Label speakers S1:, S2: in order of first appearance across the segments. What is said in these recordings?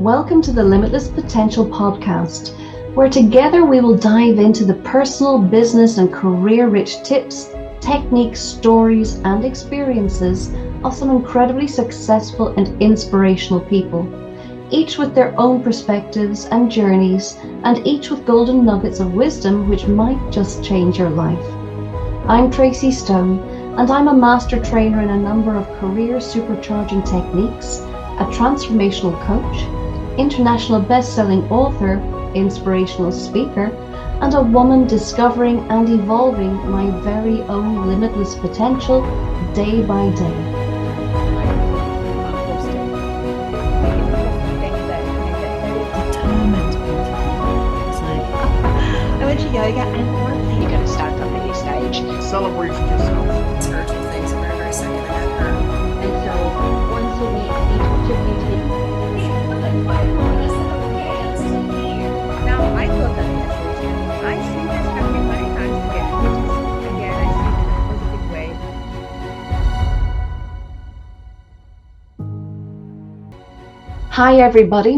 S1: Welcome to the Limitless Potential podcast, where together we will dive into the personal, business, and career-rich tips, techniques, stories, and experiences of some incredibly successful and inspirational people, each with their own perspectives and journeys, and each with golden nuggets of wisdom which might just change your life. I'm Tracy Stone, and I'm a master trainer in a number of career supercharging techniques, a transformational coach, international best-selling author, inspirational speaker, and a woman discovering and evolving my very own limitless potential day by day.
S2: I went to yoga and one thing you're going to stand up at your stage.
S3: Celebrate yourself.
S4: Spiritual things for a very second I met her.
S5: And so once a week, each of you take mindfulness and okay, I'm still here.
S6: Now I got that message and I see this happening many times again, which is again I see it in a positive way.
S1: Hi everybody,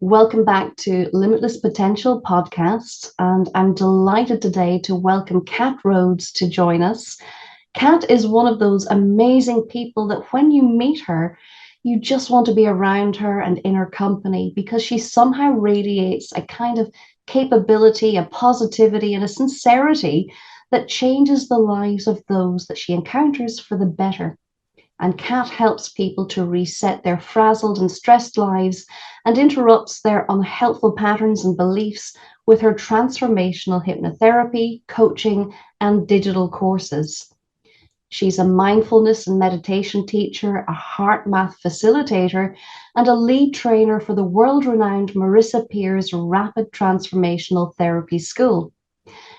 S1: welcome back to Limitless Potential podcast, and I'm delighted today to welcome Kat Rhodes to join us. Kat is one of those amazing people that when you meet her, you just want to be around her and in her company because she somehow radiates a kind of capability, a positivity, and a sincerity that changes the lives of those that she encounters for the better. And Kat helps people to reset their frazzled and stressed lives and interrupts their unhelpful patterns and beliefs with her transformational hypnotherapy, coaching, and digital courses. She's a mindfulness and meditation teacher, a HeartMath facilitator, and a lead trainer for the world-renowned Marisa Rapid Transformational Therapy School.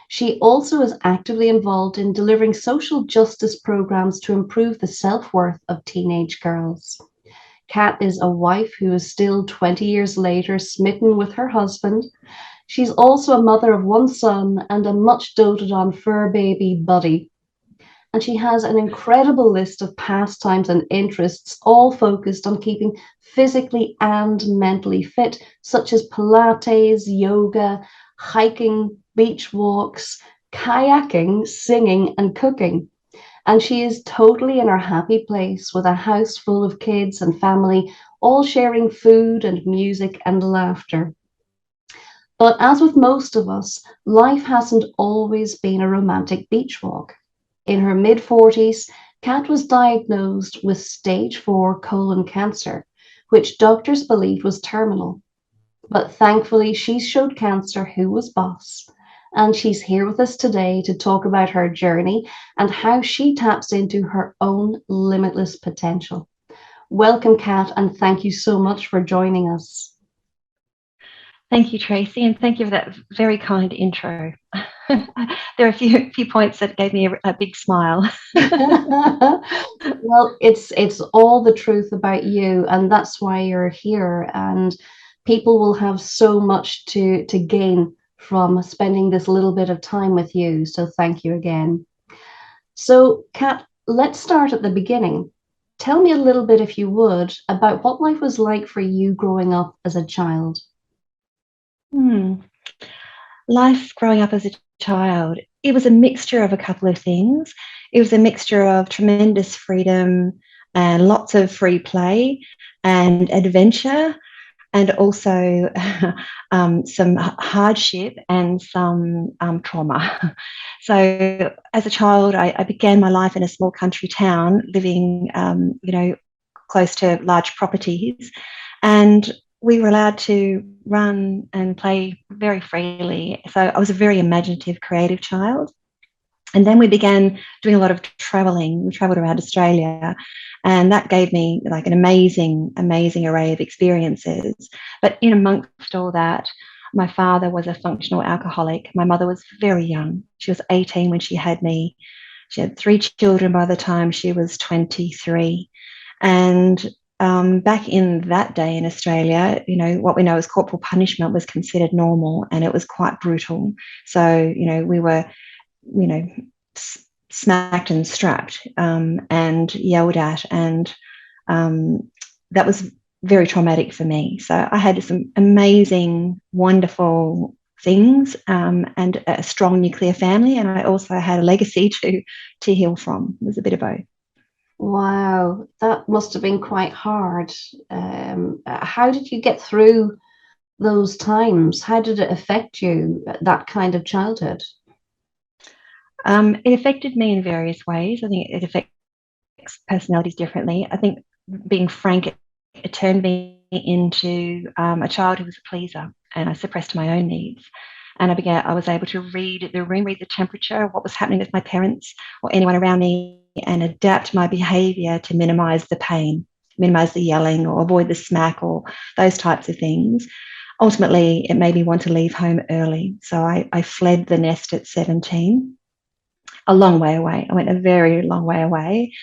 S1: She also is actively involved in delivering social justice programs to improve the self-worth of teenage girls. Kat is a wife who is still 20 years later smitten with her husband. She's also a mother of one son and a much doted on fur baby Buddy. And she has an incredible list of pastimes and interests, all focused on keeping physically and mentally fit, such as Pilates, yoga, hiking, beach walks, kayaking, singing, and cooking. And she is totally in her happy place with a house full of kids and family, all sharing food and music and laughter. But as with most of us, life hasn't always been a romantic beach walk. In her mid-40s, Kat was diagnosed with stage 4 colon cancer, which doctors believed was terminal. But thankfully, she showed cancer who was boss. And she's here with us today to talk about her journey and how she taps into her own limitless potential. Welcome, Kat, and thank you so much for joining us.
S2: Thank you, Tracy, and thank you for that very kind intro. There are a few points that gave me a big smile.
S1: Well, it's all the truth about you, and that's why you're here. And people will have so much to gain from spending this little bit of time with you. So thank you again. So, Kat, let's start at the beginning. Tell me a little bit, if you would, about what life was like for you growing up as a child.
S2: Life growing up as a child, it was a mixture of a couple of things. It was a mixture of tremendous freedom and lots of free play and adventure, and also some hardship and some trauma. So as a child, I began my life in a small country town, living close to large properties, and we were allowed to run and play very freely. So I was a very imaginative, creative child. And then we began doing a lot of traveling. We traveled around Australia, and that gave me like an amazing array of experiences. But in amongst all that, my father was a functional alcoholic. My mother was very young. She was 18 when she had me. She had 3 children by the time she was 23. And back in that day in Australia, what we know as corporal punishment was considered normal, and it was quite brutal. So, we were, smacked and strapped and yelled at, and that was very traumatic for me. So I had some amazing, wonderful things, and a strong nuclear family, and I also had a legacy to heal from. It was a bit of both.
S1: Wow, that must have been quite hard. How did you get through those times? How did it affect you, that kind of childhood?
S2: It affected me in various ways. I think it affects personalities differently. I think, being frank, it turned me into a child who was a pleaser, and I suppressed my own needs. And I was able to read the room, read the temperature, what was happening with my parents or anyone around me, and adapt my behavior to minimize the pain, minimize the yelling, or avoid the smack, or those types of things. Ultimately, it made me want to leave home early. So I fled the nest at 17, a long way away. I went a very long way away.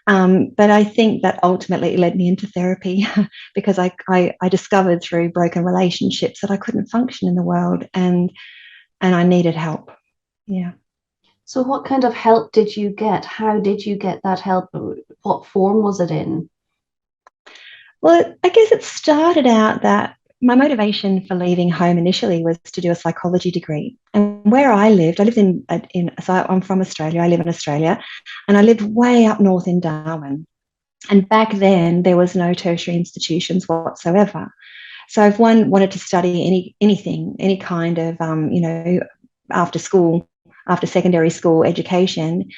S2: But I think that ultimately led me into therapy because I discovered through broken relationships that I couldn't function in the world, and I needed help. Yeah.
S1: So, what kind of help did you get? How did you get that help? What form was it in?
S2: Well, I guess it started out that my motivation for leaving home initially was to do a psychology degree. And where I lived so I'm from Australia, I live in Australia, and I lived way up north in Darwin. And back then, there was no tertiary institutions whatsoever. So if one wanted to study anything, any kind of, after school, after secondary school education,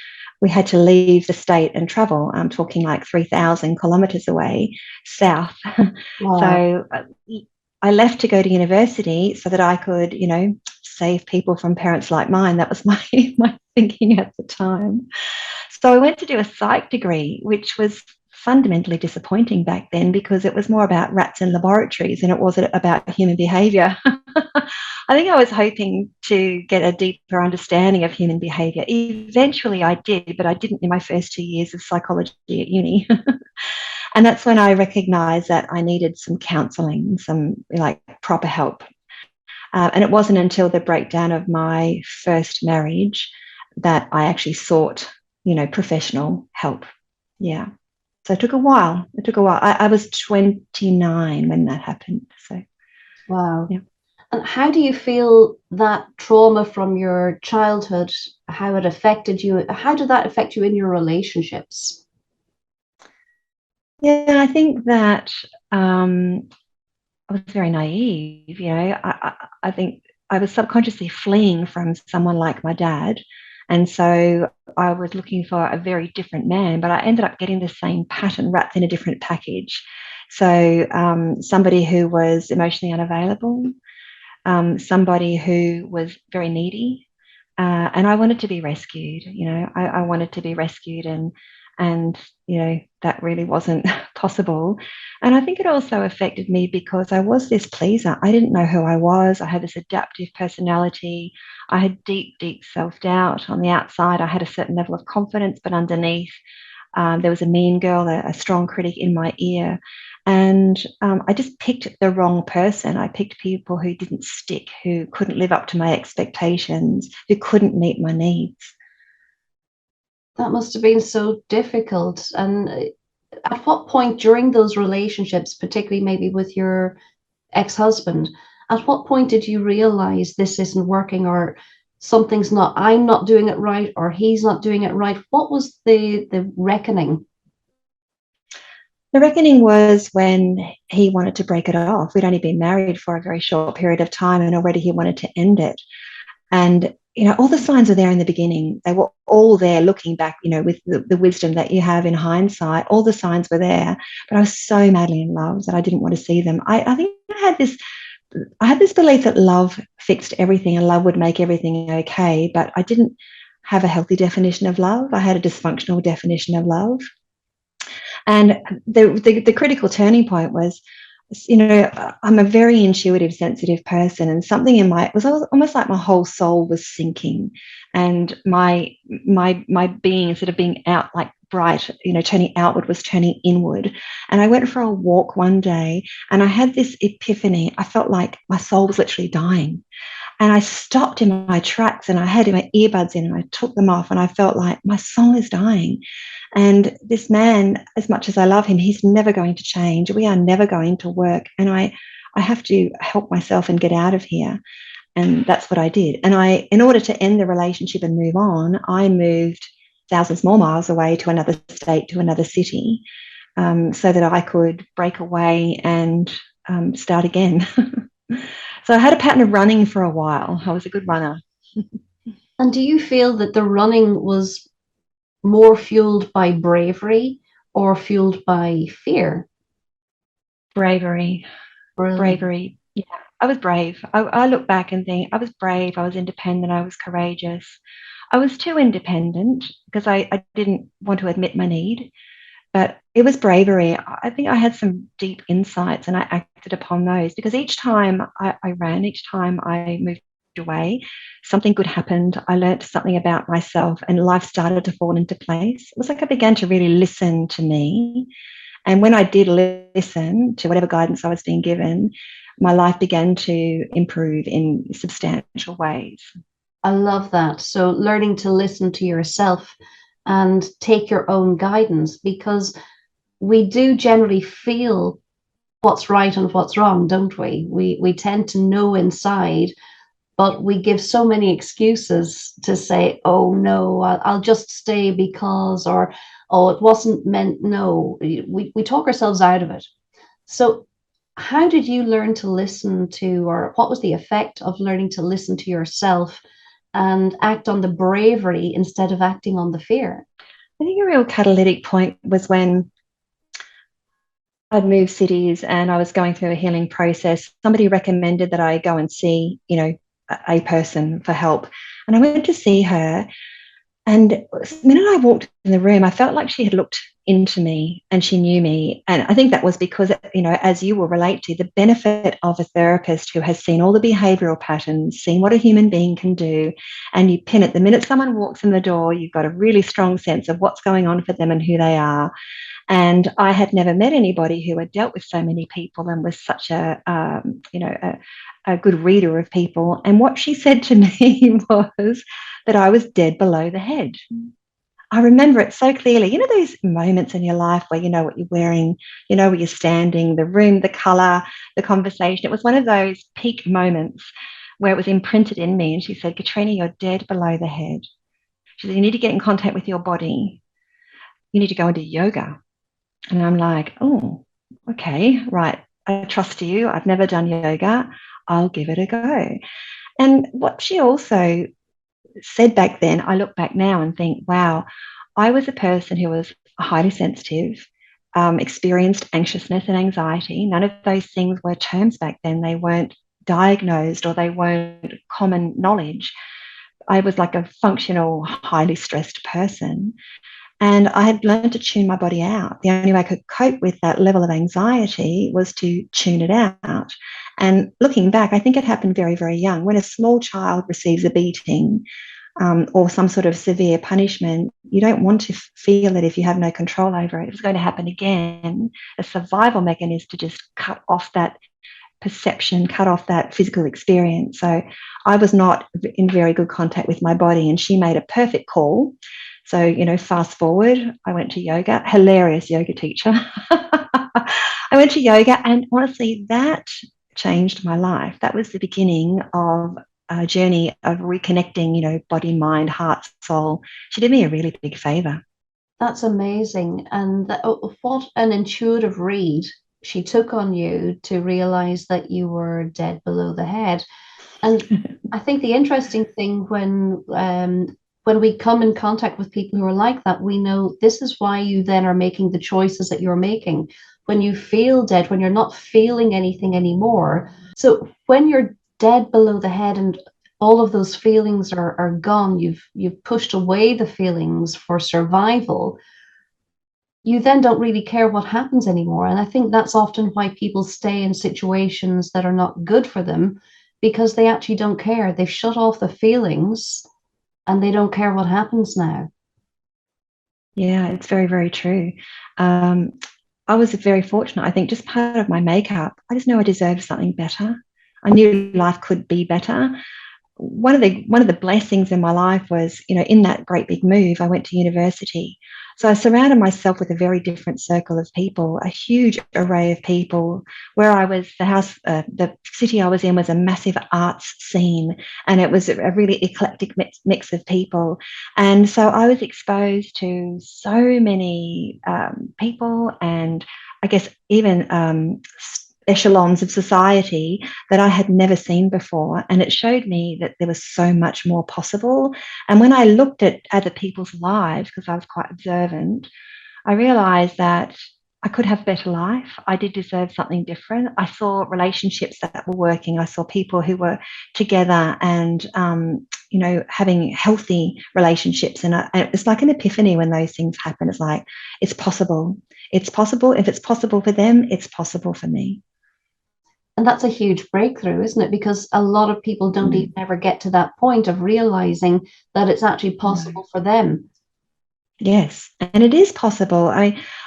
S2: we had to leave the state and travel. I'm talking like 3,000 kilometres away south.
S1: Wow.
S2: So I left to go to university so that I could, save people from parents like mine. That was my thinking at the time. So I went to do a psych degree, which was fundamentally disappointing back then because it was more about rats in laboratories than it was about human behaviour. I think I was hoping to get a deeper understanding of human behaviour. Eventually I did, but I didn't in my first 2 years of psychology at uni. And that's when I recognised that I needed some counselling, some like proper help. And it wasn't until the breakdown of my first marriage that I actually sought, professional help. Yeah. So it took a while. I was 29 when that happened. So,
S1: Wow.
S2: yeah.
S1: And how do you feel that trauma from your childhood, how it affected you? How did that affect you in your relationships?
S2: Yeah, I think that I was very naive. I think I was subconsciously fleeing from someone like my dad. And so I was looking for a very different man, but I ended up getting the same pattern wrapped in a different package. So somebody who was emotionally unavailable, somebody who was very needy, and I wanted to be rescued. I wanted to be rescued, and that really wasn't possible. And I think it also affected me because I was this pleaser. I didn't know who I was. I had this adaptive personality. I had deep, deep self-doubt. On the outside, I had a certain level of confidence, but underneath, there was a mean girl, a strong critic in my ear. And I just picked the wrong person. I picked people who didn't stick, who couldn't live up to my expectations, who couldn't meet my needs.
S1: That must have been so difficult. And at what point during those relationships, particularly maybe with your ex-husband, at what point did you realize this isn't working, or I'm not doing it right, or he's not doing it right? What was the reckoning?
S2: The reckoning was when he wanted to break it off. We'd only been married for a very short period of time, and already he wanted to end it. And all the signs were there in the beginning. They were all there looking back, with the wisdom that you have in hindsight. All the signs were there, but I was so madly in love that I didn't want to see them. I think I had this belief that love fixed everything and love would make everything okay, but I didn't have a healthy definition of love. I had a dysfunctional definition of love. And the critical turning point was, I'm a very intuitive, sensitive person, and something it was almost like my whole soul was sinking, and my being, instead of being out like bright, turning outward, was turning inward. And I went for a walk one day, and I had this epiphany. I felt like my soul was literally dying. And I stopped in my tracks and I had my earbuds in and I took them off and I felt like my soul is dying. And this man, as much as I love him, he's never going to change. We are never going to work. And I have to help myself and get out of here. And that's what I did. And in order to end the relationship and move on, I moved thousands more miles away to another state, to another city, so that I could break away and start again. So I had a pattern of running for a while. I was a good runner.
S1: And do you feel that the running was more fueled by bravery or fueled by fear?
S2: Bravery.
S1: Brilliant.
S2: Bravery. Yeah, I was brave. I look back and think I was brave. I was independent. I was courageous. I was too independent because I didn't want to admit my need. But it was bravery. I think I had some deep insights and I acted upon those because each time I ran, each time I moved away, something good happened. I learned something about myself and life started to fall into place. It was like I began to really listen to me. And when I did listen to whatever guidance I was being given, my life began to improve in substantial ways.
S1: I love that. So learning to listen to yourself and take your own guidance, because we do generally feel what's right and what's wrong, don't we? We tend to know inside, but we give so many excuses to say, oh no, I'll just stay because, or oh, it wasn't meant. No, we talk ourselves out of it. So how did you learn to listen to, or what was the effect of learning to listen to yourself and act on the bravery instead of acting on the fear?
S2: I think a real catalytic point was when I'd moved cities and I was going through a healing process. Somebody recommended that I go and see, a person for help. And I went to see her. And the minute I walked in the room, I felt like she had looked into me and she knew me. And I think that was because, as you will relate to, the benefit of a therapist who has seen all the behavioral patterns, seen what a human being can do, and you pin it. The minute someone walks in the door, you've got a really strong sense of what's going on for them and who they are. And I had never met anybody who had dealt with so many people and was such a good reader of people. And what she said to me was that I was dead below the head. I remember it so clearly. Those moments in your life where you know what you're wearing, you know where you're standing, the room, the color, the conversation. It was one of those peak moments where it was imprinted in me. And she said, Katrina, you're dead below the head. She said, you need to get in contact with your body. You need to go into yoga. And I'm like, oh, okay, right. I trust you. I've never done yoga. I'll give it a go. And what she also said back then, I look back now and think, wow, I was a person who was highly sensitive, experienced anxiousness and anxiety. None of those things were terms back then. They weren't diagnosed or they weren't common knowledge. I was like a functional, highly stressed person. And I had learned to tune my body out. The only way I could cope with that level of anxiety was to tune it out. And looking back, I think it happened very, very young. When a small child receives a beating or some sort of severe punishment, you don't want to feel that if you have no control over it, it's going to happen again. A survival mechanism to just cut off that perception, cut off that physical experience. So I was not in very good contact with my body, and she made a perfect call. So, fast forward, I went to yoga, hilarious yoga teacher. I went to yoga, and honestly, that changed my life. That was the beginning of a journey of reconnecting, body, mind, heart, soul. She did me a really big favor.
S1: That's amazing. And what an intuitive read she took on you to realize that you were dead below the head. And I think the interesting thing when we come in contact with people who are like that, we know this is why you then are making the choices that you're making. When you feel dead, when you're not feeling anything anymore. So when you're dead below the head and all of those feelings are gone, you've pushed away the feelings for survival, you then don't really care what happens anymore. And I think that's often why people stay in situations that are not good for them, because they actually don't care. They've shut off the feelings and they don't care what happens now.
S2: Yeah, it's very, very true. I was very fortunate. I think just part of my makeup, I just knew I deserved something better. I knew life could be better. one of the blessings in my life was, in that great big move, I went to university. So I surrounded myself with a very different circle of people, a huge array of people. Where I was, the city I was in was a massive arts scene, and it was a really eclectic mix of people. And so I was exposed to so many people, and I guess even echelons of society that I had never seen before. And it showed me that there was so much more possible. And when I looked at other people's lives, because I was quite observant, I realized that I could have a better life. I did deserve something different. I saw relationships that were working. I saw people who were together and, having healthy relationships. And it was like an epiphany when those things happen. It's like, it's possible. It's possible. If it's possible for them, it's possible for me.
S1: And that's a huge breakthrough, isn't it? Because a lot of people don't even ever get to that point of realizing that it's actually possible for them.
S2: Yes, and it is possible.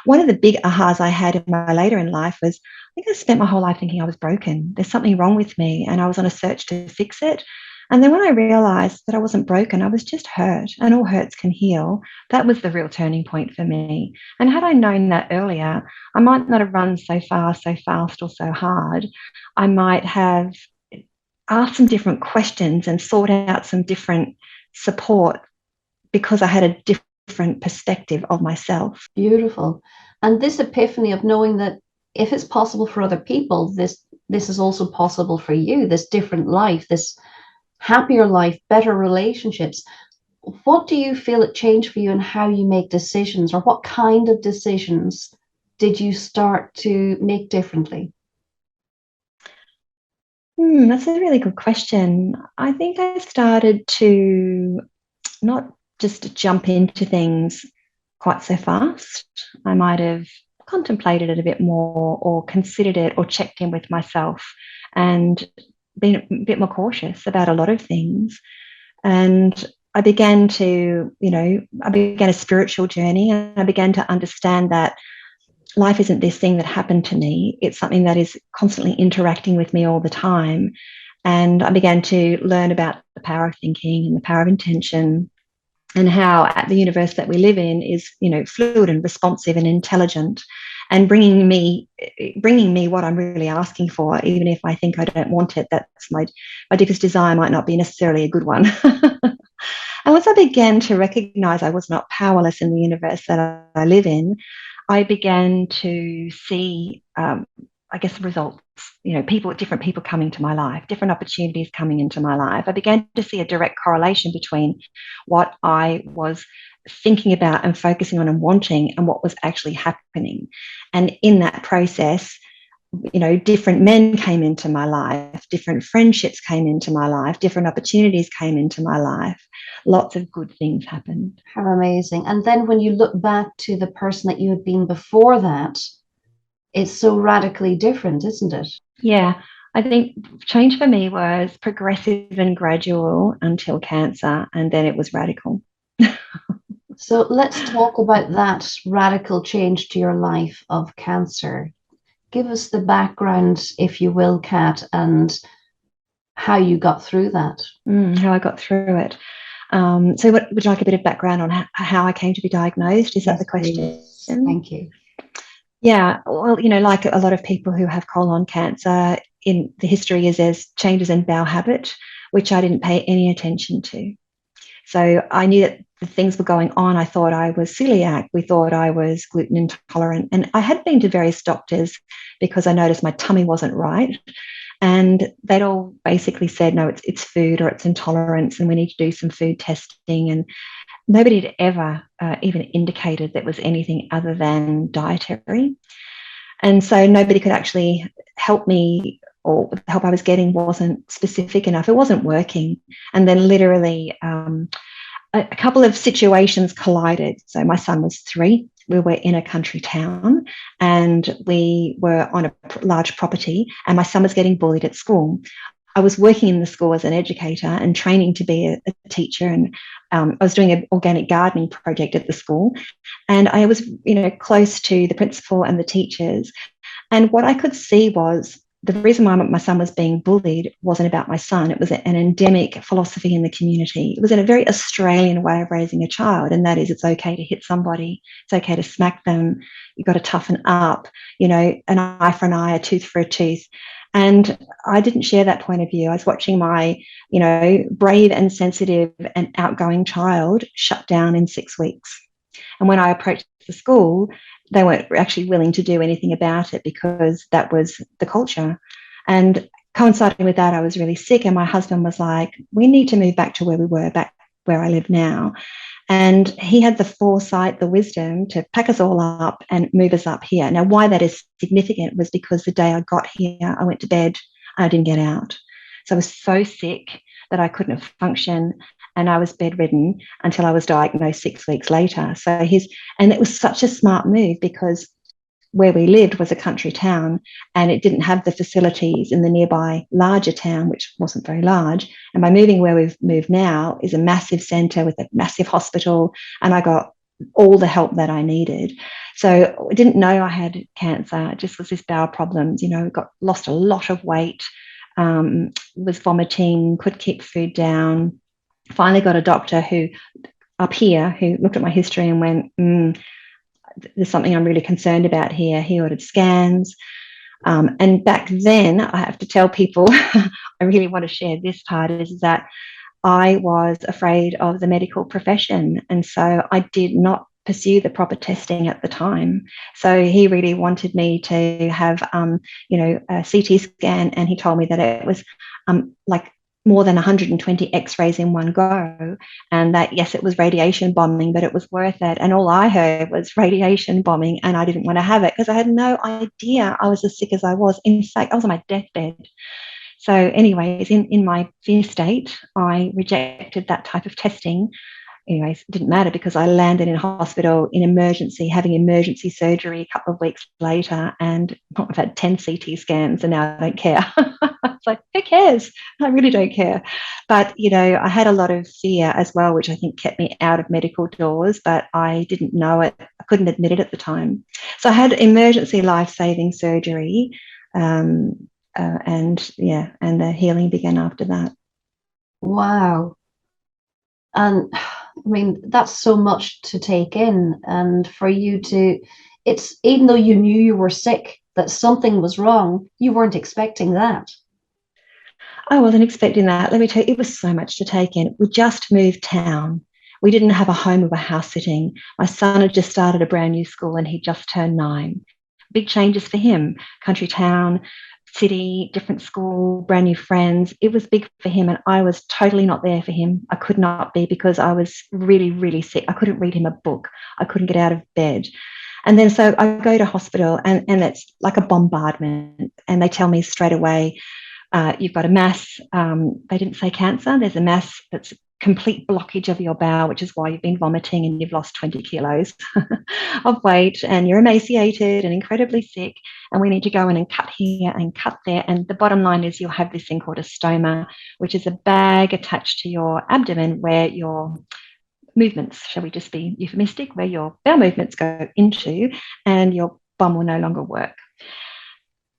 S2: One of the big ahas I had in my later in life was, I think I spent my whole life thinking I was broken. There's something wrong with me, and I was on a search to fix it. And then when I realized that I wasn't broken, I was just hurt, and all hurts can heal. That was the real turning point for me. And had I known that earlier, I might not have run so far, so fast, or so hard. I might have asked some different questions and sought out some different support because I had a different perspective of myself.
S1: Beautiful. And this epiphany of knowing that if it's possible for other people, this is also possible for you, this different life, this happier life, better relationships. What do you feel it changed for you in how you make decisions, or what kind of decisions did you start to make differently?
S2: That's a really good question. I think I started to not just jump into things quite so fast. I might have contemplated it a bit more, or considered it, or checked in with myself, and been a bit more cautious about a lot of things. And I began a spiritual journey, and I began to understand that life isn't this thing that happened to me. It's something that is constantly interacting with me all the time. And I began to learn about the power of thinking and the power of intention, and how the universe that we live in is, fluid and responsive and intelligent, and bringing me what I'm really asking for, even if I think I don't want it. That's my deepest desire might not be necessarily a good one. And once I began to recognize I was not powerless in the universe that I live in, I began to see, results, different people coming to my life, different opportunities coming into my life. I began to see a direct correlation between what I was thinking about and focusing on and wanting, and what was actually happening. And in that process, different men came into my life, different friendships came into my life, different opportunities came into my life. Lots of good things happened.
S1: How amazing. And then when you look back to the person that you had been before that, it's so radically different, isn't it?
S2: Yeah. I think change for me was progressive and gradual until cancer, and then it was radical.
S1: So let's talk about that radical change to your life of cancer. Give us the background, if you will, Kat, and how you got through that.
S2: How I got through it. So would you like a bit of background on how I came to be diagnosed? Is that the question?
S1: Please. Thank you.
S2: Yeah, well, like a lot of people who have colon cancer, in the history is there's changes in bowel habit, which I didn't pay any attention to. So I knew that the things were going on. I thought I was celiac. We thought I was gluten intolerant. And I had been to various doctors because I noticed my tummy wasn't right. And they'd all basically said, no, it's food, or it's intolerance, and we need to do some food testing. And nobody had ever even indicated that was anything other than dietary. And so nobody could actually help me, or the help I was getting wasn't specific enough. It wasn't working. And then literally a couple of situations collided. So my son was 3. We were in a country town, and we were on a large property, and my son was getting bullied at school. I was working in the school as an educator and training to be a teacher, and I was doing an organic gardening project at the school, and I was, close to the principal and the teachers. And what I could see was the reason why my son was being bullied wasn't about my son. It was an endemic philosophy in the community. It was in a very Australian way of raising a child, and that is, it's okay to hit somebody, it's okay to smack them, you've got to toughen up, you know, an eye for an eye, a tooth for a tooth. And I didn't share that point of view. I was watching my, you know, brave and sensitive and outgoing child shut down in 6 weeks. And when I approached the school, they weren't actually willing to do anything about it because that was the culture. And coinciding with that, I was really sick, and my husband was like, we need to move back to where we were, back where I live now. And he had the foresight, the wisdom to pack us all up and move us up here. Now, why that is significant was because the day I got here, I went to bed and I didn't get out. So I was so sick that I couldn't function, and I was bedridden until I was diagnosed 6 weeks later. And it was such a smart move, because where we lived was a country town and it didn't have the facilities in the nearby larger town, which wasn't very large. And by moving where we've moved now is a massive centre with a massive hospital, and I got all the help that I needed. So I didn't know I had cancer. It just was this bowel problems, you know, lost a lot of weight, was vomiting, could keep food down. Finally got a doctor who looked at my history and went, there's something I'm really concerned about here. He ordered scans. And back then, I have to tell people, I really want to share this part, is that I was afraid of the medical profession. And so I did not pursue the proper testing at the time. So he really wanted me to have, a CT scan. And he told me that it was like more than 120 x-rays in one go, and that, yes, it was radiation bombing, but it was worth it. And all I heard was radiation bombing, and I didn't want to have it because I had no idea I was as sick as I was. In fact, I was on my deathbed. So anyways, in my fear state, I rejected that type of testing. Anyways, it didn't matter because I landed in hospital in emergency, having emergency surgery a couple of weeks later, and I've had 10 CT scans and now I don't care. It's like, who cares? I really don't care. But, you know, I had a lot of fear as well, which I think kept me out of medical doors, but I didn't know it. I couldn't admit it at the time. So I had emergency life-saving surgery, and the healing began after that.
S1: Wow. And I mean, that's so much to take in. And for you to, it's, even though you knew you were sick, that something was wrong, you weren't expecting that.
S2: I wasn't expecting that. Let me tell you, it was so much to take in. We just moved town. We didn't have a home, we were house sitting. My son had just started a brand new school and he just turned 9. Big changes for him. Country town, city, different school, brand new friends. It was big for him, and I was totally not there for him. I could not be, because I was really, really sick. I couldn't read him a book. I couldn't get out of bed. And then so I go to hospital, and it's like a bombardment, and they tell me straight away, you've got a mass. They didn't say cancer. There's a mass that's complete blockage of your bowel, which is why you've been vomiting and you've lost 20 kilos of weight, and you're emaciated and incredibly sick, and we need to go in and cut here and cut there. And the bottom line is you'll have this thing called a stoma, which is a bag attached to your abdomen where your movements, shall we just be euphemistic, where your bowel movements go into, and your bum will no longer work.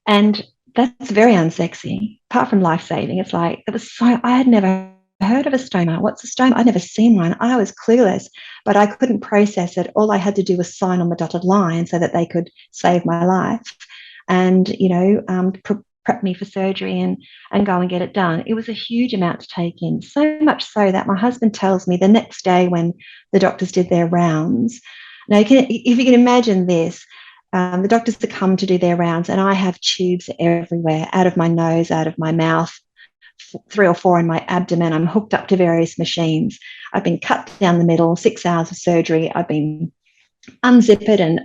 S2: And that's very unsexy. Apart from life-saving, it's like, I had never heard of a stoma. What's a stoma? I'd never seen one. I was clueless, but I couldn't process it. All I had to do was sign on the dotted line so that they could save my life and, prep me for surgery and go and get it done. It was a huge amount to take in, so much so that my husband tells me the next day when the doctors did their rounds. Now, if you can imagine this, the doctors have come to do their rounds, and I have tubes everywhere, out of my nose, out of my mouth, 3 or 4 in my abdomen. I'm hooked up to various machines. I've been cut down the middle, 6 hours of surgery. I've been unzipped and,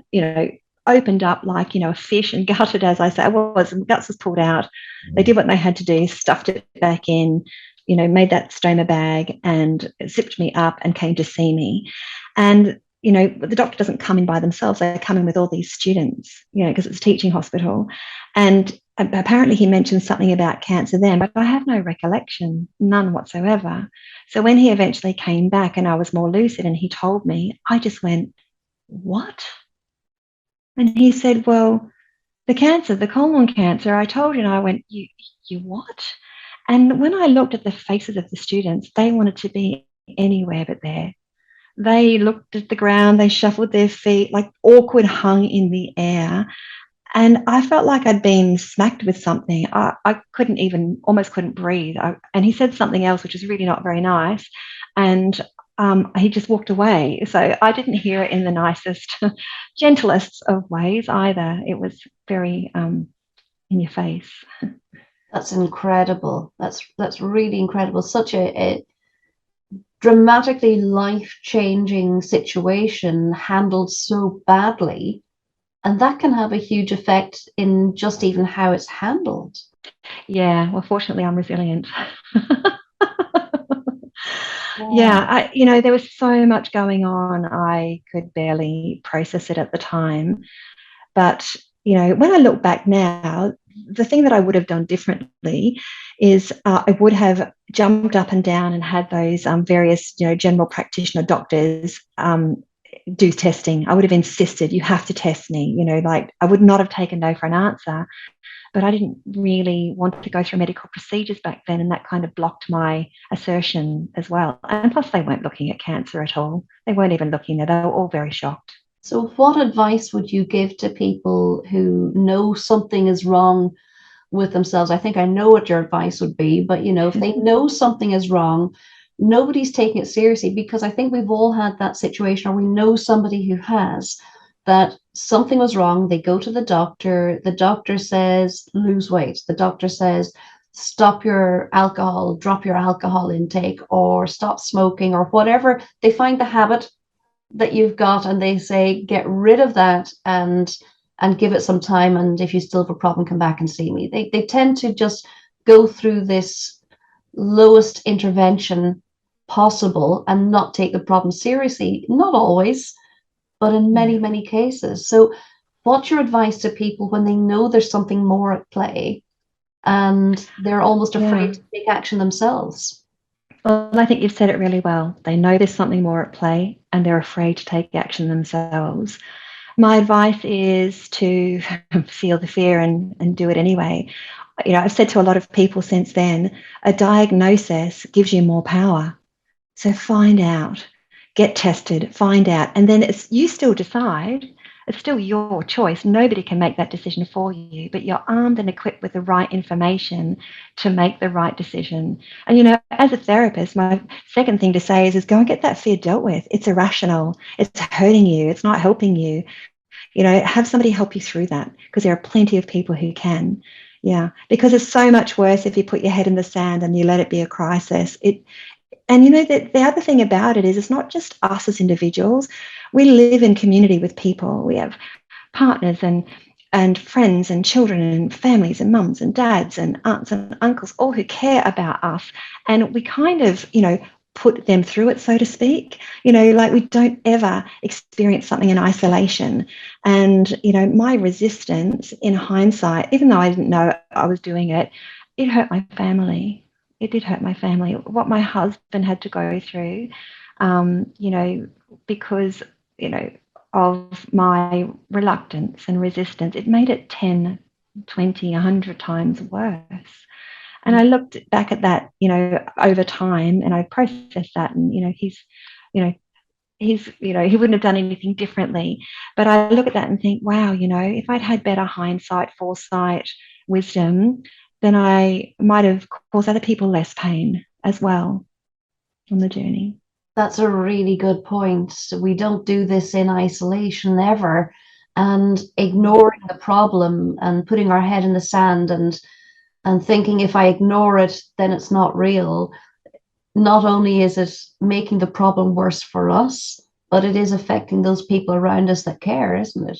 S2: opened up like, a fish, and gutted, as I say. And guts was pulled out. They did what they had to do, stuffed it back in, made that stoma bag and zipped me up and came to see me. And the doctor doesn't come in by themselves. They come in with all these students, because it's a teaching hospital. And apparently he mentioned something about cancer then, but I have no recollection, none whatsoever. So when he eventually came back and I was more lucid and he told me, I just went, what? And he said, well, the colon cancer, I told you, and I went, you what? And when I looked at the faces of the students, they wanted to be anywhere but there. They looked at the ground, they shuffled their feet, like awkward, hung in the air. And I felt like I'd been smacked with something. I almost couldn't breathe. And he said something else, which was really not very nice. And he just walked away. So I didn't hear it in the nicest, gentlest of ways either. It was very in your face.
S1: That's incredible. That's really incredible. Such a dramatically life-changing situation handled so badly. And that can have a huge effect in just even how it's handled.
S2: Yeah, well, fortunately, I'm resilient.
S1: Yeah.
S2: There was so much going on. I could barely process it at the time. But, when I look back now, the thing that I would have done differently is I would have jumped up and down and had those various, general practitioner doctors do testing. I would have insisted, you have to test me, like I would not have taken no for an answer. But I didn't really want to go through medical procedures back then, and that kind of blocked my assertion as well. And plus, they weren't looking at cancer at all. They weren't even looking there. They were all very shocked.
S1: So what advice would you give to people who know something is wrong with themselves? I think I know what your advice would be, but if they know something is wrong, nobody's taking it seriously, because I think we've all had that situation, or we know somebody who has, that something was wrong. They go to the doctor says lose weight, the doctor says stop your alcohol, drop your alcohol intake, or stop smoking, or whatever. They find the habit that you've got and they say get rid of that and give it some time, and if you still have a problem, come back and see me. They tend to just go through this lowest intervention possible and not take the problem seriously. Not always, but in many cases. So what's your advice to people when they know there's something more at play and they're almost afraid to take action themselves?
S2: Well, I think you've said it really well. They know there's something more at play and they're afraid to take action themselves. My advice is to feel the fear and do it anyway. I've said to a lot of people since then, a diagnosis gives you more power. So find out, get tested, find out, and then you still decide. It's still your choice. Nobody can make that decision for you, but you're armed and equipped with the right information to make the right decision. And, as a therapist, my second thing to say is go and get that fear dealt with. It's irrational. It's hurting you. It's not helping you. Have somebody help you through that, because there are plenty of people who can. Yeah, because it's so much worse if you put your head in the sand and you let it be a crisis. The other thing about it is it's not just us as individuals. We live in community with people. We have partners and friends and children and families and mums and dads and aunts and uncles, all who care about us. And we kind of, put them through it, so to speak. Like we don't ever experience something in isolation. And, my resistance in hindsight, even though I didn't know I was doing it, it hurt my family. It did hurt my family. What my husband had to go through, because, of my reluctance and resistance, it made it 10, 20, 100 times worse. And I looked back at that, over time, and I processed that. And, he wouldn't have done anything differently. But I look at that and think, wow, if I'd had better hindsight, foresight, wisdom, then I might have caused other people less pain as well on the journey.
S1: That's a really good point. We don't do this in isolation ever, and ignoring the problem and putting our head in the sand and thinking if I ignore it, then it's not real. Not only is it making the problem worse for us, but it is affecting those people around us that care, isn't it?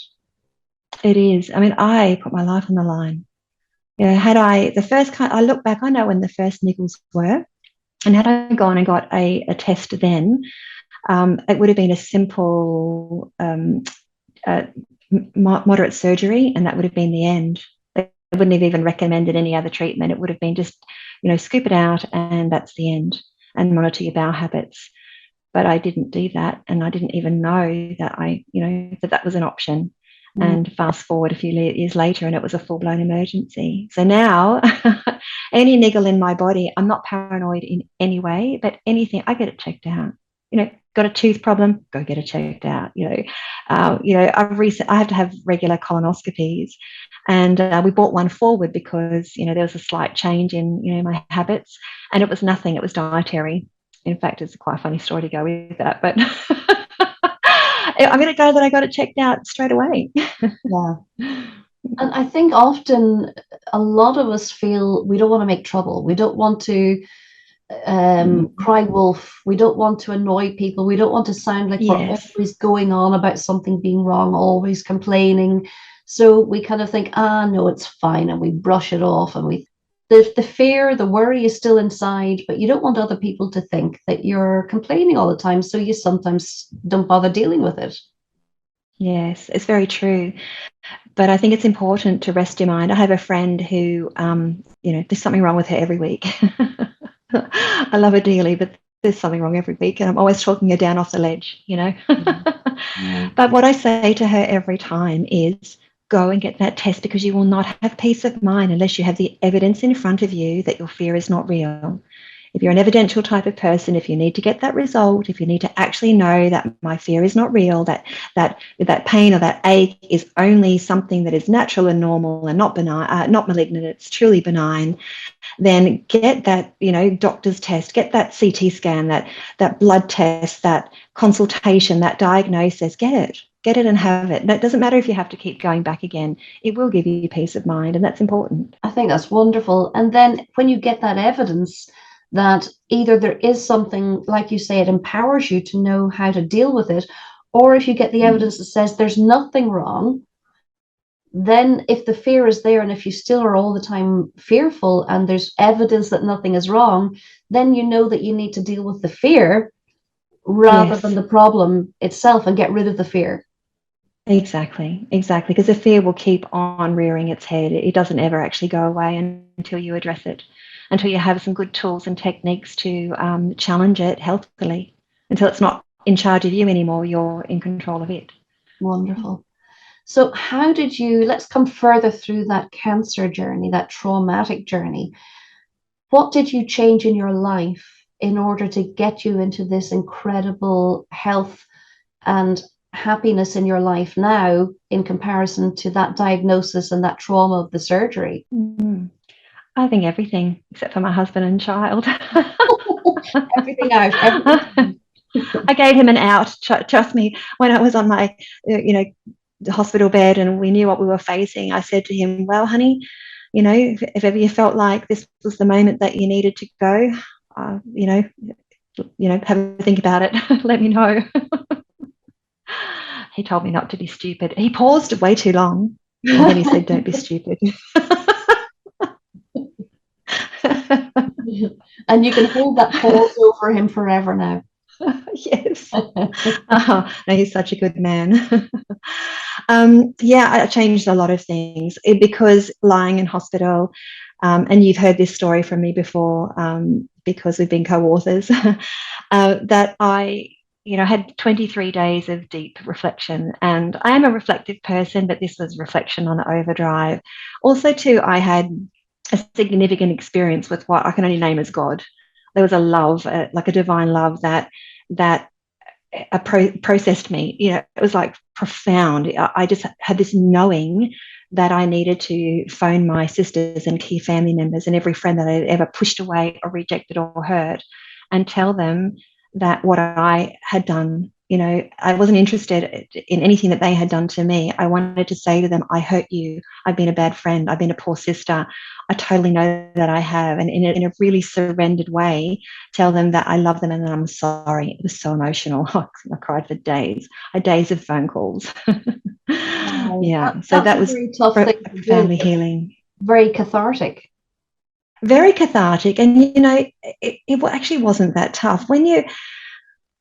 S2: It is. I mean, I put my life on the line. Had I I look back, I know when the first niggles were, and had I gone and got a test then, it would have been a simple moderate surgery, and that would have been the end. They wouldn't have even recommended any other treatment. It would have been just, scoop it out and that's the end, and monitor your bowel habits. But I didn't do that, and I didn't even know that that was an option. And fast forward a few years later, and it was a full-blown emergency. So now, any niggle in my body, I'm not paranoid in any way, but anything, I get it checked out. Got a tooth problem, go get it checked out. I have to have regular colonoscopies, and we brought one forward because there was a slight change in my habits, and it was nothing. It was dietary. In fact, it's quite a funny story to go with that, but I'm going to go that I got it checked out straight away.
S1: Yeah. And I think often a lot of us feel we don't want to make trouble. We don't want to cry wolf. We don't want to annoy people. We don't want to sound like we're always going on about something being wrong, always complaining. So we kind of think, no, it's fine. And we brush it off, and the fear, the worry is still inside, but you don't want other people to think that you're complaining all the time. So you sometimes don't bother dealing with it. Yes,
S2: it's very true. But I think it's important to rest your mind. I have a friend who, there's something wrong with her every week. I love her dearly, but there's something wrong every week. And I'm always talking her down off the ledge, But what I say to her every time is, go and get that test, because you will not have peace of mind unless you have the evidence in front of you that your fear is not real. If you're an evidential type of person, if you need to get that result, if you need to actually know that my fear is not real, that pain or that ache is only something that is natural and normal and not benign, not malignant, it's truly benign, then get that, doctor's test, get that CT scan, that blood test, that consultation, that diagnosis, get it and have it. It doesn't matter if you have to keep going back again. It will give you peace of mind, and that's important.
S1: I think that's wonderful. And then when you get that evidence that either there is something, like you say, it empowers you to know how to deal with it, or if you get the evidence that says there's nothing wrong, then if the fear is there, and if you still are all the time fearful and there's evidence that nothing is wrong, then you know that you need to deal with the fear rather than the problem itself, and get rid of the fear.
S2: Exactly, because the fear will keep on rearing its head. It doesn't ever actually go away until you address it, until you have some good tools and techniques to challenge it healthily, until it's not in charge of you anymore, you're in control of it.
S1: Wonderful. So how did you, let's come further through that cancer journey, that traumatic journey. What did you change in your life in order to get you into this incredible health and happiness in your life now, in comparison to that diagnosis and that trauma of the surgery?
S2: I think everything, except for my husband and child.
S1: Everything out. Everything.
S2: I gave him an out. Trust me, when I was on my, the hospital bed and we knew what we were facing, I said to him, well, honey, if ever you felt like this was the moment that you needed to go, have a think about it. Let me know. He told me not to be stupid. He paused way too long, and then he said, don't be stupid.
S1: And you can hold that pause over him forever now.
S2: Yes. No, he's such a good man. I changed a lot of things because lying in hospital, and you've heard this story from me before, because we've been co-authors, that I had 23 days of deep reflection, and I am a reflective person, but this was reflection on overdrive. Also too, I had a significant experience with what I can only name as God. There was a love, like a divine love that processed me. It was like profound. I just had this knowing that I needed to phone my sisters and key family members and every friend that I had ever pushed away or rejected or hurt, and tell them that what I had done, I wasn't interested in anything that they had done to me. I wanted to say to them, I hurt you. I've been a bad friend. I've been a poor sister. I totally know that I have. And in a really surrendered way, tell them that I love them and that I'm sorry. It was so emotional. I cried for days. I had days of phone calls.
S1: Wow.
S2: So that was
S1: very tough thing to do.
S2: Family healing.
S1: Very cathartic.
S2: Very cathartic. And, it actually wasn't that tough.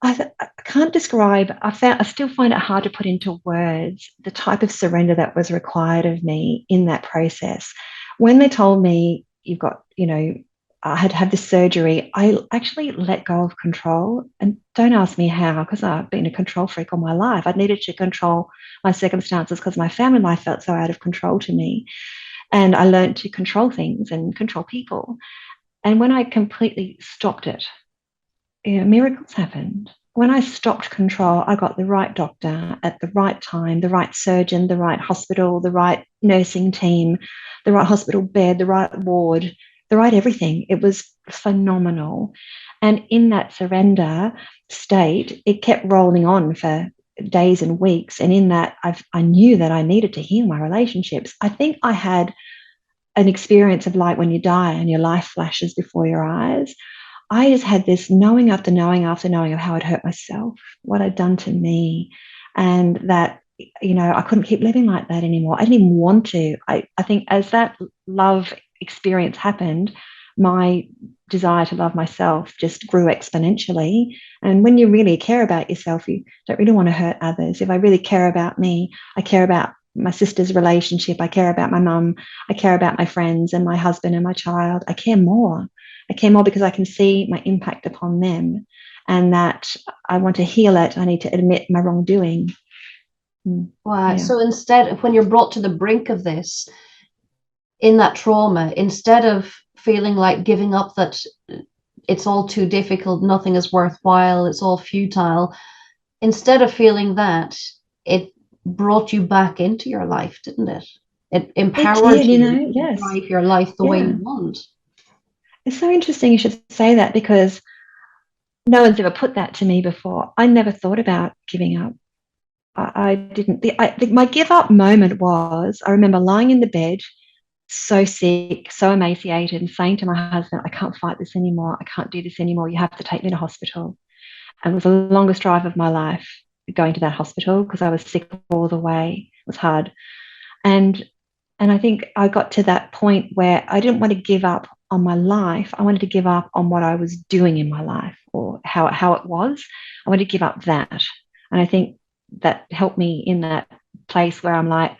S2: I can't describe, I still find it hard to put into words the type of surrender that was required of me in that process. When they told me, you've got, I had had this surgery, I actually let go of control. And don't ask me how, because I've been a control freak all my life. I needed to control my circumstances because my family life felt so out of control to me. And I learned to control things and control people. And when I completely stopped it, miracles happened. When I stopped control, I got the right doctor at the right time, the right surgeon, the right hospital, the right nursing team, the right hospital bed, the right ward, the right everything. It was phenomenal. And in that surrender state, it kept rolling on for days and weeks. And in that, I knew that I needed to heal my relationships. I think I had an experience of like when you die and your life flashes before your eyes. I just had this knowing after knowing after knowing of how I'd hurt myself, what I'd done to me, and that, I couldn't keep living like that anymore. I didn't even want to. I think as that love experience happened, my desire to love myself just grew exponentially. And when you really care about yourself, you don't really want to hurt others. If I really care about me, I care about my sister's relationship, I care about my mum, I care about my friends and my husband and my child. I care more. I care more because I can see my impact upon them, and that I want to heal it. I need to admit my wrongdoing.
S1: Wow. Yeah. So instead, when you're brought to the brink of this, in that trauma, instead of feeling like giving up, that it's all too difficult, nothing is worthwhile, it's all futile, instead of feeling that, it brought you back into your life, didn't it? It empowered you to drive your life the way you want.
S2: It's so interesting you should say that, because no one's ever put that to me before. I never thought about giving up. I didn't. My give up moment was, I remember lying in the bed, so sick, so emaciated, and saying to my husband, I can't fight this anymore. I can't do this anymore. You have to take me to hospital. And it was the longest drive of my life, going to that hospital, because I was sick all the way. It was hard. And I think I got to that point where I didn't want to give up on my life. I wanted to give up on what I was doing in my life, or how it was. I wanted to give up that. And I think that helped me in that place where I'm like,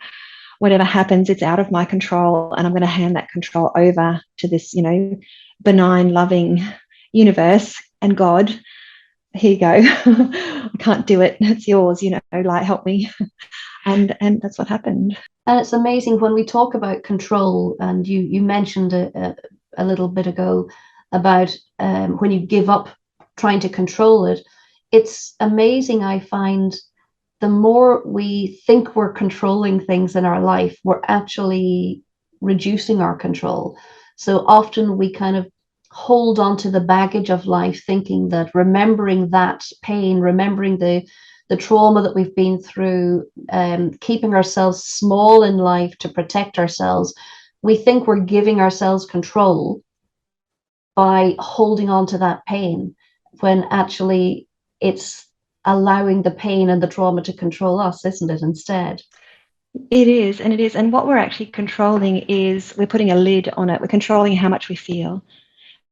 S2: whatever happens, it's out of my control, and I'm going to hand that control over to this, benign, loving universe and God. Here you go. I can't do it. It's yours, like, help me. And that's what happened.
S1: And it's amazing when we talk about control, and you mentioned a little bit ago about when you give up trying to control it. It's amazing, I find, the more we think we're controlling things in our life, we're actually reducing our control. So often we kind of hold on to the baggage of life, thinking that, remembering that pain, remembering the trauma that we've been through, keeping ourselves small in life to protect ourselves. We think we're giving ourselves control by holding on to that pain, when actually it's allowing the pain and the trauma to control us, isn't it, instead?
S2: It is. And what we're actually controlling is, we're putting a lid on it. We're controlling how much we feel.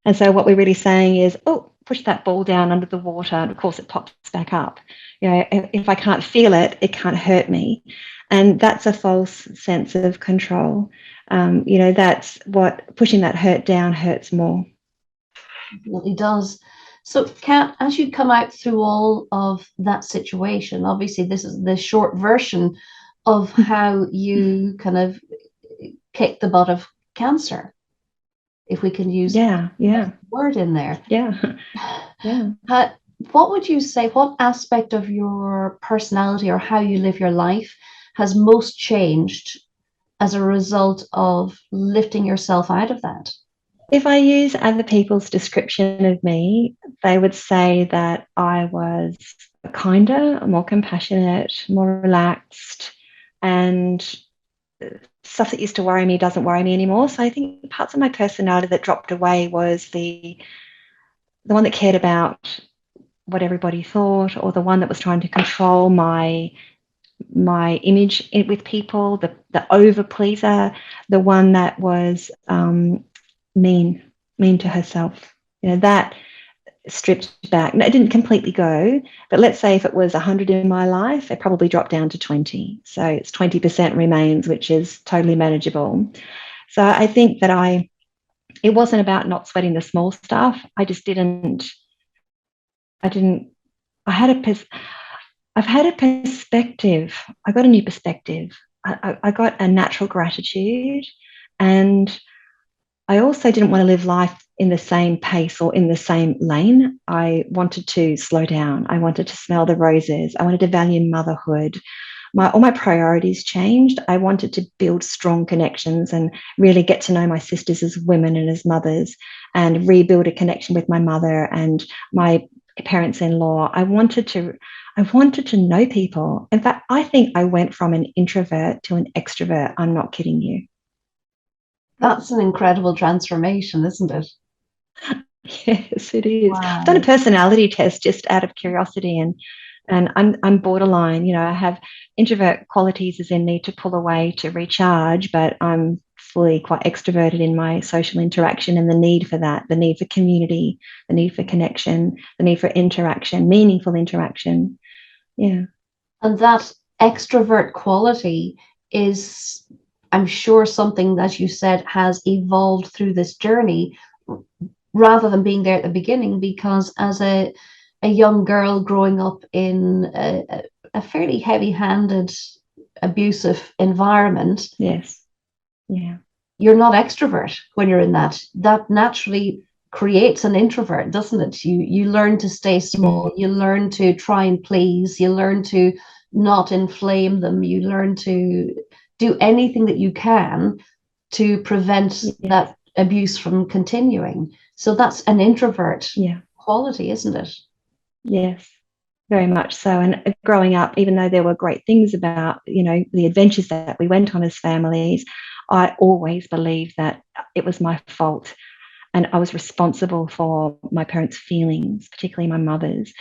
S2: And so what we're really saying is, oh, push that ball down under the water, and of course it pops back up. If I can't feel it, it can't hurt me. And that's a false sense of control. That's what, pushing that hurt down hurts more.
S1: It really does. So, Kat, as you come out through all of that situation, obviously this is the short version of how you kind of kicked the butt of cancer, if we can use that word in there. What would you say, what aspect of your personality or how you live your life has most changed as a result of lifting yourself out of that?
S2: If I use other people's description of me, they would say that I was kinder, more compassionate, more relaxed, and stuff that used to worry me doesn't worry me anymore. So I think parts of my personality that dropped away was the one that cared about what everybody thought, or the one that was trying to control my image with people, the over pleaser, the one that was mean to herself. That stripped back. No, it didn't completely go, but let's say if it was 100 in my life, it probably dropped down to 20. So it's 20% remains, which is totally manageable. So I think that I it wasn't about not sweating the small stuff. I just didn't. I didn't. I had a. I've had a perspective. I got a new perspective. I got a natural gratitude, and I also didn't want to live life in the same pace or in the same lane. I wanted to slow down. I wanted to smell the roses. I wanted to value motherhood. All my priorities changed. I wanted to build strong connections and really get to know my sisters as women and as mothers, and rebuild a connection with my mother and my parents-in-law. I wanted to know people. In fact, I think I went from an introvert to an extrovert. I'm not kidding you.
S1: That's an incredible transformation, isn't it?
S2: Yes, it is.
S1: Wow.
S2: I've done a personality test just out of curiosity, and I'm borderline. I have introvert qualities as in need to pull away to recharge, but I'm fully quite extroverted in my social interaction and the need for that, the need for community, the need for connection, the need for interaction, meaningful interaction. Yeah.
S1: And that extrovert quality is, I'm sure, something that you said has evolved through this journey rather than being there at the beginning, because as a young girl growing up in a fairly heavy-handed, abusive environment,
S2: Yes. Yeah.
S1: you're not extrovert when you're in that. That naturally creates an introvert, doesn't it? You learn to stay small, you learn to try and please, you learn to not inflame them, you learn to do anything that you can to prevent that abuse from continuing. So that's an introvert quality, isn't it?
S2: Yes, very much so. And growing up, even though there were great things about, the adventures that we went on as families, I always believed that it was my fault and I was responsible for my parents' feelings, particularly my mother's.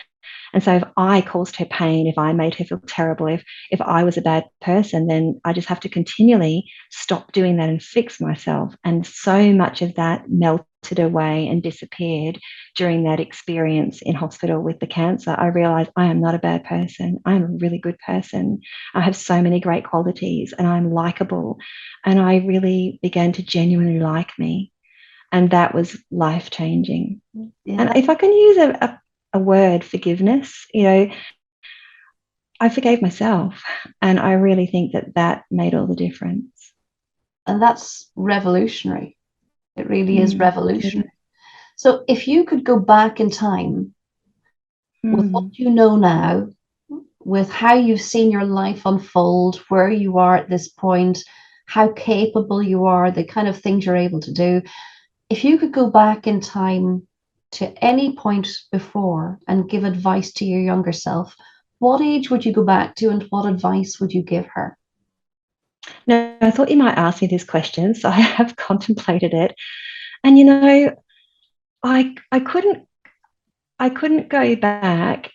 S2: And so if I caused her pain, if I made her feel terrible, if I was a bad person, then I just have to continually stop doing that and fix myself. And so much of that melted away and disappeared during that experience in hospital with the cancer. I realized I am not a bad person. I'm a really good person. I have so many great qualities and I'm likable. And I really began to genuinely like me. And that was life-changing. Yeah. And if I can use a word, forgiveness, I forgave myself, and I really think that made all the difference.
S1: And that's revolutionary. It really is revolutionary. So if you could go back in time with what you know now, with how you've seen your life unfold, where you are at this point, how capable you are, the kind of things you're able to do, if you could go back in time to any point before and give advice to your younger self, what age would you go back to and what advice would you give her?
S2: Now, I thought you might ask me this question, so I have contemplated it. And I couldn't go back.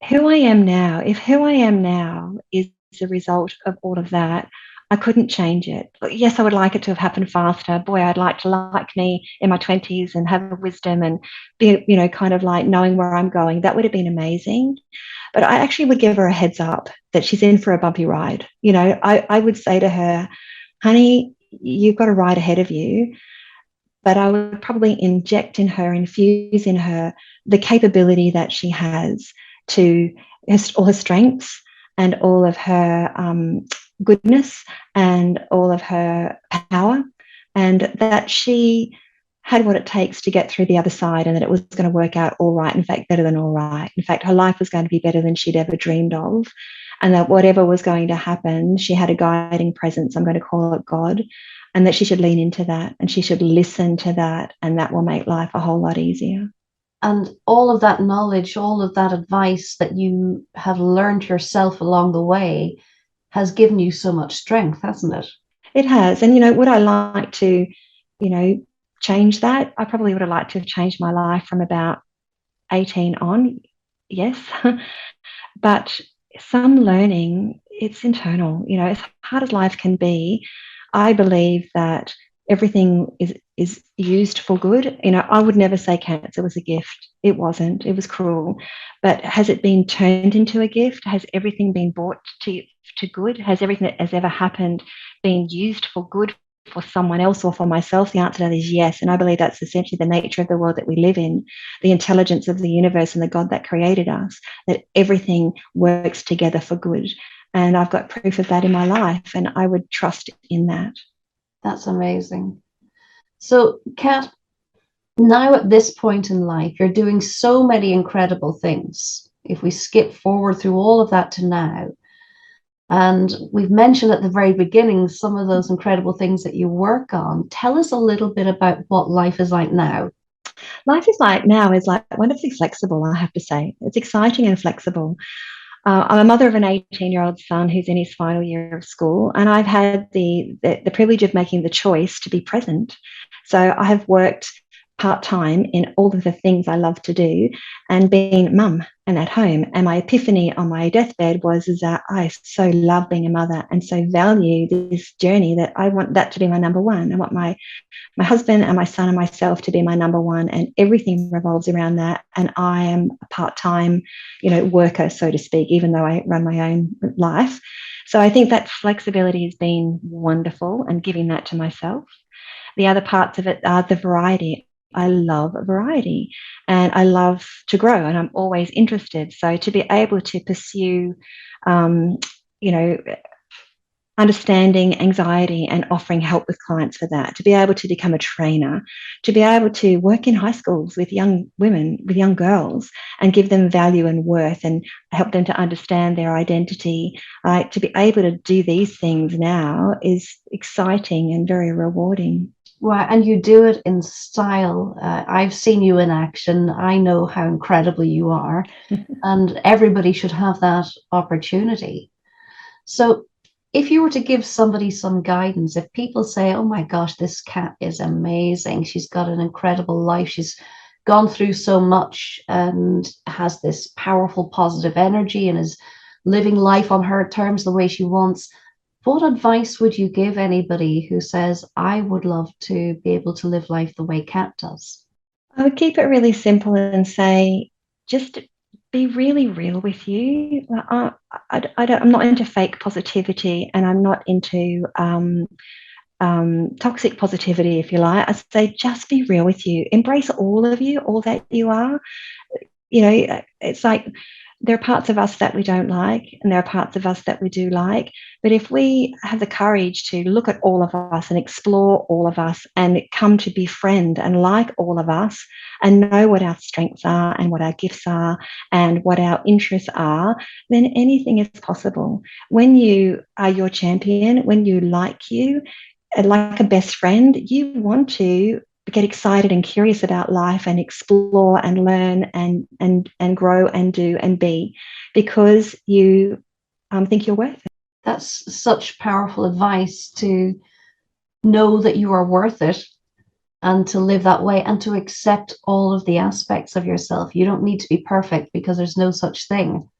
S2: Who I am now, if who I am now is a result of all of that, I couldn't change it. Yes, I would like it to have happened faster. Boy, I'd like to like me in my 20s and have wisdom and be, kind of like knowing where I'm going. That would have been amazing. But I actually would give her a heads up that she's in for a bumpy ride. I would say to her, honey, you've got a ride ahead of you. But I would probably infuse in her the capability that she has to all her strengths and all of her goodness and all of her power, and that she had what it takes to get through the other side, and that it was going to work out all right, in fact, better than all right. In fact, her life was going to be better than she'd ever dreamed of, and that whatever was going to happen, she had a guiding presence, I'm going to call it God, and that she should lean into that and she should listen to that, and that will make life a whole lot easier.
S1: And all of that knowledge, all of that advice that you have learned yourself along the way has given you so much strength, hasn't it?
S2: It has. And, would I like to, change that? I probably would have liked to have changed my life from about 18 on. Yes. But some learning, it's internal. As hard as life can be, I believe that everything is used for good. I would never say cancer was a gift. It wasn't. It was cruel. But has it been turned into a gift? Has everything been brought to good? Has everything that has ever happened been used for good for someone else or for myself? The answer to that is yes. And I believe that's essentially the nature of the world that we live in, the intelligence of the universe and the God that created us, that everything works together for good. And I've got proof of that in my life, and I would trust in that.
S1: That's amazing. So, Kat, now at this point in life, you're doing so many incredible things. If we skip forward through all of that to now, and we've mentioned at the very beginning some of those incredible things that you work on, tell us a little bit about what life is like now.
S2: Life is like now is like wonderfully flexible, I have to say. It's exciting and flexible. I'm a mother of an 18-year-old son who's in his final year of school, and I've had the privilege of making the choice to be present. So I have worked part-time in all of the things I love to do and being mum and at home. And my epiphany on my deathbed was that I so love being a mother and so value this journey that I want that to be my number one. I want my husband and my son and myself to be my number one, and everything revolves around that. And I am a part-time, worker, so to speak, even though I run my own life. So I think that flexibility has been wonderful, and giving that to myself. The other parts of it are the variety. I love variety and I love to grow, and I'm always interested. So to be able to pursue, understanding anxiety and offering help with clients for that, to be able to become a trainer, to be able to work in high schools with young women, with young girls, and give them value and worth and help them to understand their identity. To be able to do these things now is exciting and very rewarding.
S1: Wow, and you do it in style. I've seen you in action. I know how incredible you are, and everybody should have that opportunity. So, if you were to give somebody some guidance, if people say, oh my gosh, this Kat is amazing, she's got an incredible life, she's gone through so much and has this powerful, positive energy and is living life on her terms the way she wants, what advice would you give anybody who says, I would love to be able to live life the way Kat does?
S2: I would keep it really simple and say, just be really real with you. I'm not into fake positivity, and I'm not into toxic positivity, if you like. I say, just be real with you. Embrace all of you, all that you are. It's like, there are parts of us that we don't like, and there are parts of us that we do like. But if we have the courage to look at all of us and explore all of us and come to befriend and like all of us and know what our strengths are and what our gifts are and what our interests are, then anything is possible. When you are your champion, when you like like a best friend, you want to get excited and curious about life and explore and learn and grow and do and be, because you think you're worth it.
S1: That's such powerful advice, to know that you are worth it and to live that way and to accept all of the aspects of yourself. You don't need to be perfect, because there's no such thing.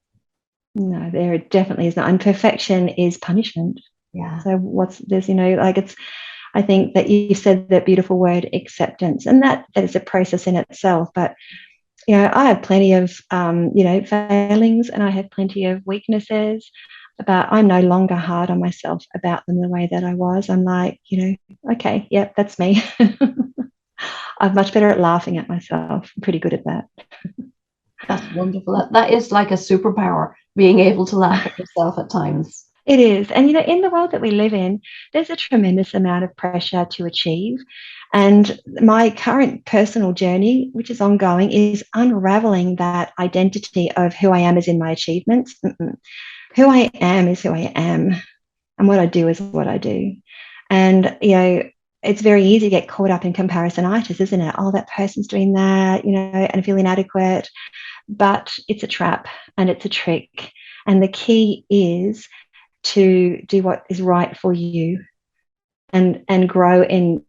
S2: No, there definitely is not. And perfection is punishment.
S1: Yeah.
S2: So I think that you said that beautiful word, acceptance, and that is a process in itself. But, I have plenty of, failings, and I have plenty of weaknesses, but I'm no longer hard on myself about them the way that I was. I'm like, okay, yeah, that's me. I'm much better at laughing at myself. I'm pretty good at that.
S1: That's wonderful. That is like a superpower, being able to laugh at yourself at times.
S2: It is. And, in the world that we live in, there's a tremendous amount of pressure to achieve. And my current personal journey, which is ongoing, is unraveling that identity of who I am is in my achievements. Who I am is who I am. And what I do is what I do. And, it's very easy to get caught up in comparisonitis, isn't it? Oh, that person's doing that, and feel inadequate. But it's a trap and it's a trick. And the key is to do what is right for you and grow in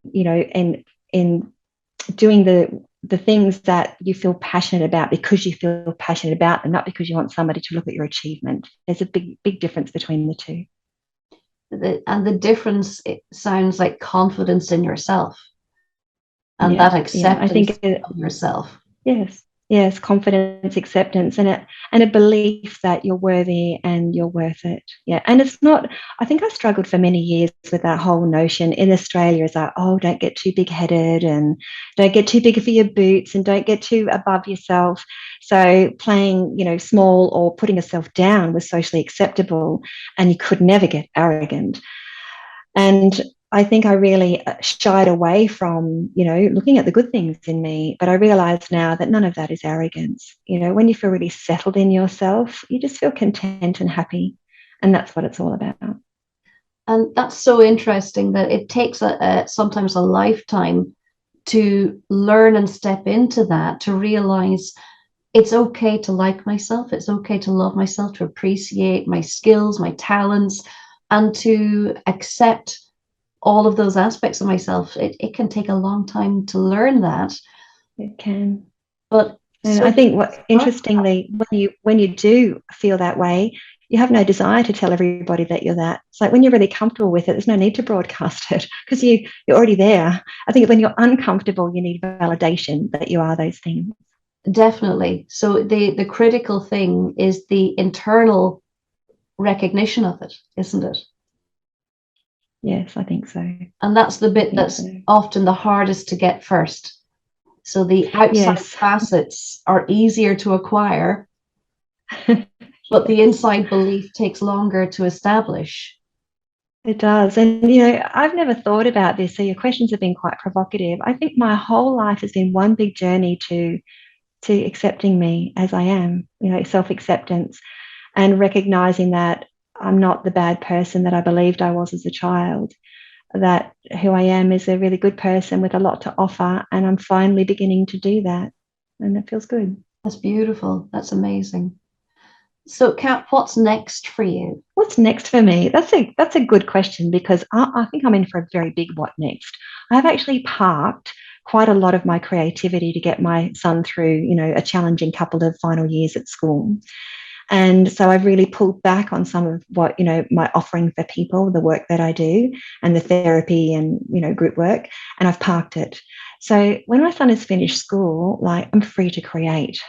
S2: doing the things that you feel passionate about because you feel passionate about them, not because you want somebody to look at your achievement. There's a big difference between the two.
S1: And the difference, it sounds like confidence in yourself and that acceptance of yourself.
S2: Yes. Yes, confidence, acceptance, and a belief that you're worthy and you're worth it. Yeah, and it's not. I think I struggled for many years with that whole notion in Australia. Is like, oh, don't get too big-headed and don't get too big for your boots and don't get too above yourself. So playing, small or putting yourself down was socially acceptable, and you could never get arrogant. And I think I really shied away from, looking at the good things in me. But I realize now that none of that is arrogance. When you feel really settled in yourself, you just feel content and happy. And that's what it's all about.
S1: And that's so interesting that it takes sometimes a lifetime to learn and step into that, to realize it's okay to like myself, it's okay to love myself, to appreciate my skills, my talents, and to accept all of those aspects of myself. It can take a long time to learn that.
S2: It can.
S1: But
S2: and I think what interestingly, when you do feel that way, you have no desire to tell everybody that you're that. It's like when you're really comfortable with it, there's no need to broadcast it because you're already there. I think when you're uncomfortable, you need validation that you are those things.
S1: Definitely. So the critical thing is the internal recognition of it, isn't it?
S2: Yes, I think so.
S1: And that's the bit that's often the hardest to get first. So the outside facets are easier to acquire, but the inside belief takes longer to establish.
S2: It does. And, I've never thought about this. So your questions have been quite provocative. I think my whole life has been one big journey to accepting me as I am, self-acceptance and recognizing that I'm not the bad person that I believed I was as a child, that who I am is a really good person with a lot to offer. And I'm finally beginning to do that. And it feels good.
S1: That's beautiful. That's amazing. So, Kat, what's next for you?
S2: What's next for me? That's a good question because I think I'm in for a very big what next. I've actually parked quite a lot of my creativity to get my son through, a challenging couple of final years at school. And so I've really pulled back on some of what, my offering for people, the work that I do and the therapy and, group work, and I've parked it. So when my son has finished school, I'm free to create.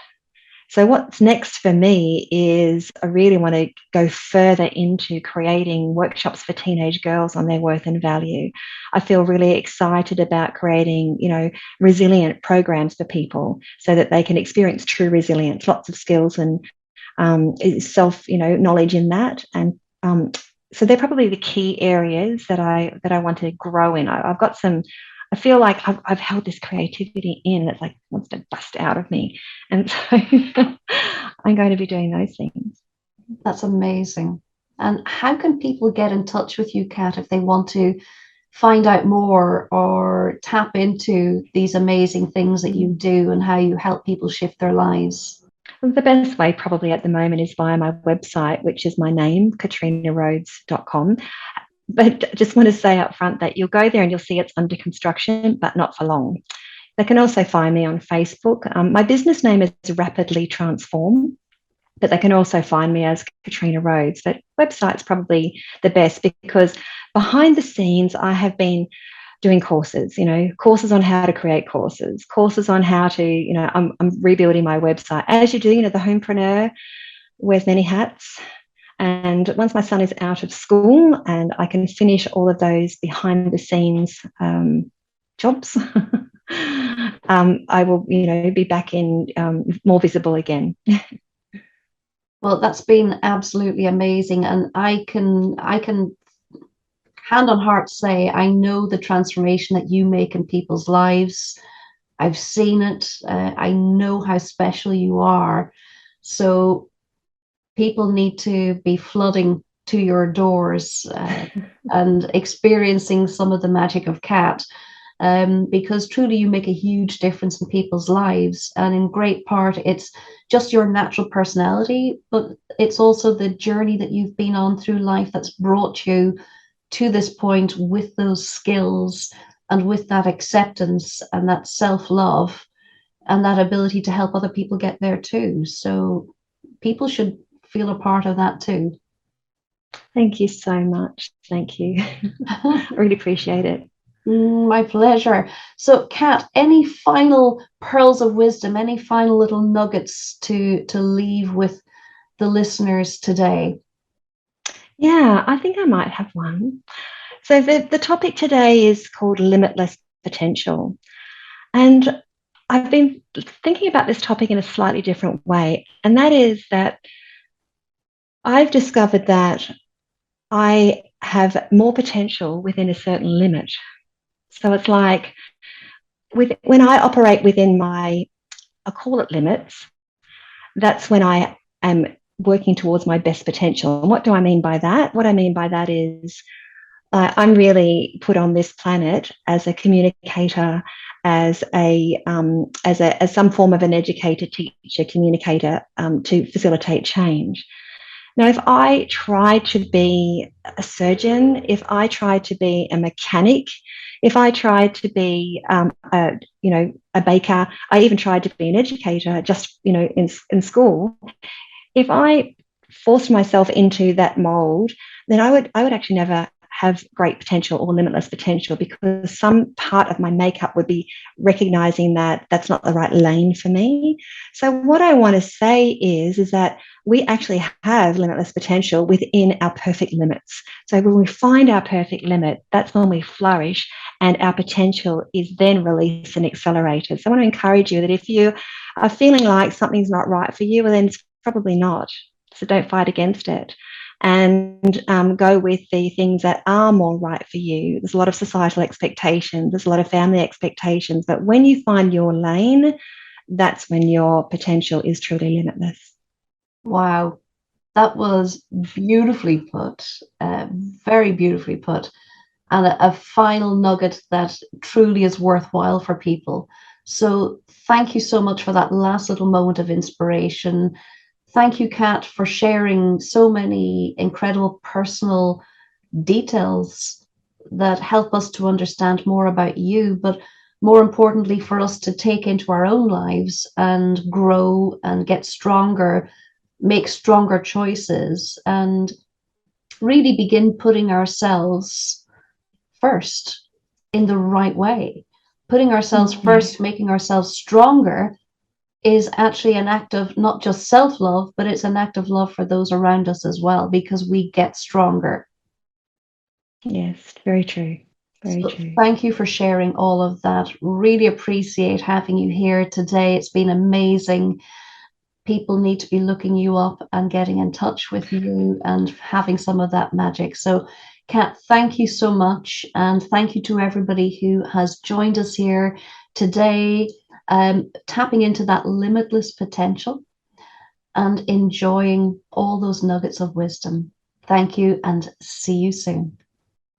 S2: So what's next for me is I really want to go further into creating workshops for teenage girls on their worth and value. I feel really excited about creating, resilient programs for people so that they can experience true resilience, lots of skills and self, knowledge in that. And so they're probably the key areas that I want to grow in. I've got some. I feel like I've held this creativity in. It's like it wants to bust out of me. And so I'm going to be doing those things.
S1: That's amazing. And how can people get in touch with you, Kat, if they want to find out more or tap into these amazing things that you do and how you help people shift their lives?
S2: Well, the best way probably at the moment is via my website, which is my name, KatrinaRhodes.com. But I just want to say up front that you'll go there and you'll see it's under construction, but not for long. They can also find me on Facebook. My business name is Rapidly Transform, but they can also find me as Katrina Rhodes. But website's probably the best because behind the scenes, I have been doing courses, courses on how to create courses on how to, I'm rebuilding my website. As you do, the homepreneur wears many hats. And once my son is out of school and I can finish all of those behind the scenes jobs, I will, be back in more visible again.
S1: Well, that's been absolutely amazing. And I can hand on heart say, I know the transformation that you make in people's lives. I've seen it. I know how special you are. So people need to be flooding to your doors and experiencing some of the magic of Kat, because truly you make a huge difference in people's lives. And in great part, it's just your natural personality, but it's also the journey that you've been on through life that's brought you to this point with those skills and with that acceptance and that self-love and that ability to help other people get there too. So people should feel a part of that too.
S2: Thank you so much. Thank you. I really appreciate it.
S1: My pleasure. So, Kat, any final pearls of wisdom, any final little nuggets to leave with the listeners today?
S2: Yeah, I think I might have one. So the topic today is called Limitless Potential. And I've been thinking about this topic in a slightly different way. And that is that I've discovered that I have more potential within a certain limit. So it's like when I operate within I call it limits, that's when I am working towards my best potential. And what do I mean by that? What I mean by that is I'm really put on this planet as a communicator, as some form of an educator, teacher, communicator to facilitate change. Now, if I try to be a surgeon, if I try to be a mechanic, if I try to be a baker, I even tried to be an educator just in school. If I forced myself into that mold, then I would actually never have great potential or limitless potential, because some part of my makeup would be recognizing that that's not the right lane for me. So what I want to say is that we actually have limitless potential within our perfect limits. So when we find our perfect limit, that's when we flourish, and our potential is then released and accelerated. So I want to encourage you that if you are feeling like something's not right for you, well, then it's probably not. So don't fight against it, and go with the things that are more right for you. There's a lot of societal expectations, there's a lot of family expectations, but when you find your lane, that's when your potential is truly limitless.
S1: Wow, that was beautifully put, very beautifully put, and a final nugget that truly is worthwhile for people. So thank you so much for that last little moment of inspiration. Thank you, Kat, for sharing so many incredible personal details that help us to understand more about you, but more importantly, for us to take into our own lives and grow and get stronger, make stronger choices, and really begin putting ourselves first in the right way. Putting ourselves first, making ourselves stronger, is actually an act of not just self-love, but it's an act of love for those around us as well, because we get stronger.
S2: Yes, very true. Very
S1: So
S2: true.
S1: thank you for sharing all of that. Really appreciate having you here today. It's been amazing. People need to be looking you up and getting in touch with you and having some of that magic. So, Kat, thank you so much. And thank you to everybody who has joined us here today, tapping into that limitless potential and enjoying all those nuggets of wisdom. Thank you, and see you soon.